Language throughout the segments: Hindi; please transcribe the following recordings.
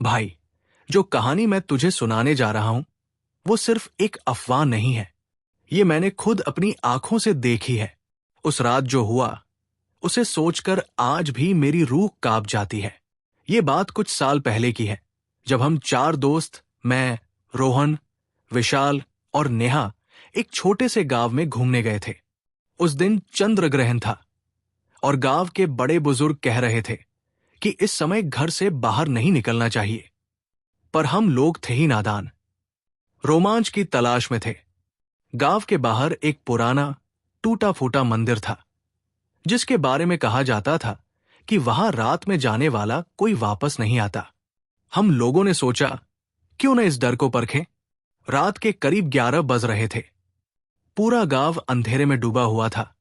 भाई, जो कहानी मैं तुझे सुनाने जा रहा हूं वो सिर्फ एक अफवाह नहीं है। ये मैंने खुद अपनी आंखों से देखी है। उस रात जो हुआ उसे सोचकर आज भी मेरी रूह कांप जाती है। ये बात कुछ साल पहले की है, जब हम चार दोस्त, मैं, रोहन, विशाल और नेहा एक छोटे से गांव में घूमने गए थे। उस दिन चंद्र ग्रहण था और गांव के बड़े बुजुर्ग कह रहे थे कि इस समय घर से बाहर नहीं निकलना चाहिए। पर हम लोग थे ही नादान, रोमांच की तलाश में थे। गांव के बाहर एक पुराना टूटा फूटा मंदिर था, जिसके बारे में कहा जाता था कि वहां रात में जाने वाला कोई वापस नहीं आता। हम लोगों ने सोचा, क्यों न इस डर को परखें। रात के करीब 11 बज रहे थे। पूरा गांव अंधेरे में डूबा हुआ था।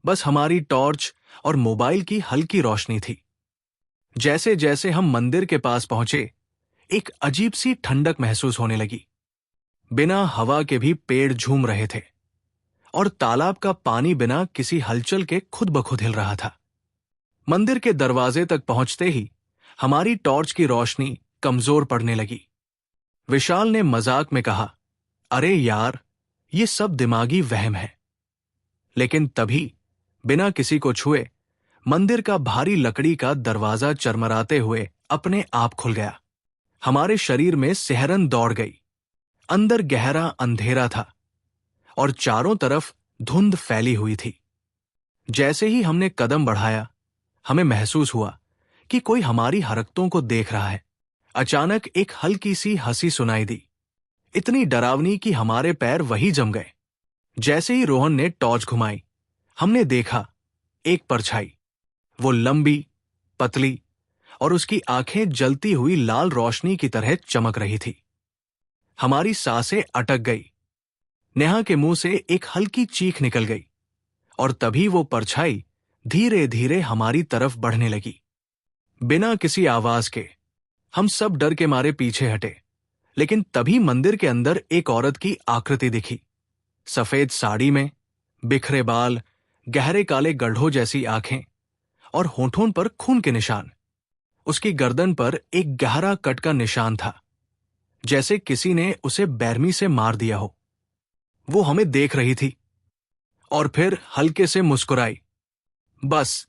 बस हमारी टॉर्च और मोबाइल की हल्की रोशनी थी। जैसे जैसे हम मंदिर के पास पहुंचे, एक अजीब सी ठंडक महसूस होने लगी। बिना हवा के भी पेड़ झूम रहे थे और तालाब का पानी बिना किसी हलचल के खुद ब खुद हिल रहा था। मंदिर के दरवाजे तक पहुंचते ही हमारी टॉर्च की रोशनी कमजोर पड़ने लगी। विशाल ने मजाक में कहा, अरे यार, ये सब दिमागी वहम है। लेकिन तभी बिना किसी को छुए मंदिर का भारी लकड़ी का दरवाजा चरमराते हुए अपने आप खुल गया। हमारे शरीर में सिहरन दौड़ गई। अंदर गहरा अंधेरा था और चारों तरफ धुंध फैली हुई थी। जैसे ही हमने कदम बढ़ाया, हमें महसूस हुआ कि कोई हमारी हरकतों को देख रहा है। अचानक एक हल्की सी हंसी सुनाई दी, इतनी डरावनी कि हमारे पैर वहीं जम गए। जैसे ही रोहन ने टॉर्च घुमाई, हमने देखा एक परछाई। वो लंबी, पतली और उसकी आंखें जलती हुई लाल रोशनी की तरह चमक रही थी। हमारी सांसें अटक गई। नेहा के मुंह से एक हल्की चीख निकल गई और तभी वो परछाई धीरे धीरे हमारी तरफ बढ़ने लगी। बिना किसी आवाज के हम सब डर के मारे पीछे हटे। लेकिन तभी मंदिर के अंदर एक औरत की आकृति दिखी। सफेद साड़ी में, बिखरे बाल, गहरे काले गड्ढों जैसी आंखें और होठों पर खून के निशान। उसकी गर्दन पर एक गहरा कट का निशान था, जैसे किसी ने उसे बेरमी से मार दिया हो। वो हमें देख रही थी और फिर हल्के से मुस्कुराई। बस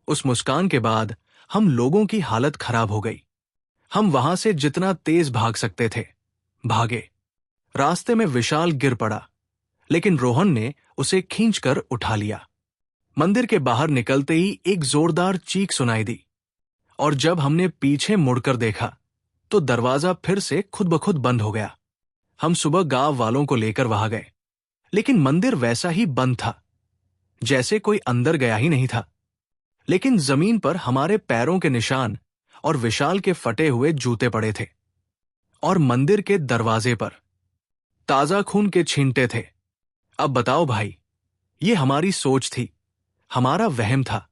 उस मुस्कान के बाद हम लोगों की हालत खराब हो गई। हम वहां से जितना तेज भाग सकते थे भागे। रास्ते में विशाल गिर पड़ा, लेकिन रोहन ने उसे खींचकर उठा लिया। मंदिर के बाहर निकलते ही एक जोरदार चीख सुनाई दी और जब हमने पीछे मुड़कर देखा तो दरवाजा फिर से खुद ब खुद बंद हो गया। हम सुबह गांव वालों को लेकर वहां गए, लेकिन मंदिर वैसा ही बंद था, जैसे कोई अंदर गया ही नहीं था। लेकिन जमीन पर हमारे पैरों के निशान और विशाल के फटे हुए जूते पड़े थे और मंदिर के दरवाजे पर ताजा खून के छींटे थे। अब बताओ भाई, ये हमारी सोच थी, हमारा वहम था,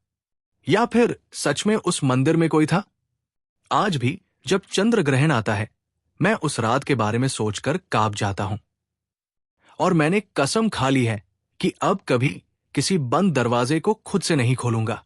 या फिर सच में उस मंदिर में कोई था? आज भी जब चंद्र ग्रहण आता है, मैं उस रात के बारे में सोचकर कांप जाता हूं और मैंने कसम खा ली है कि अब कभी किसी बंद दरवाजे को खुद से नहीं खोलूंगा।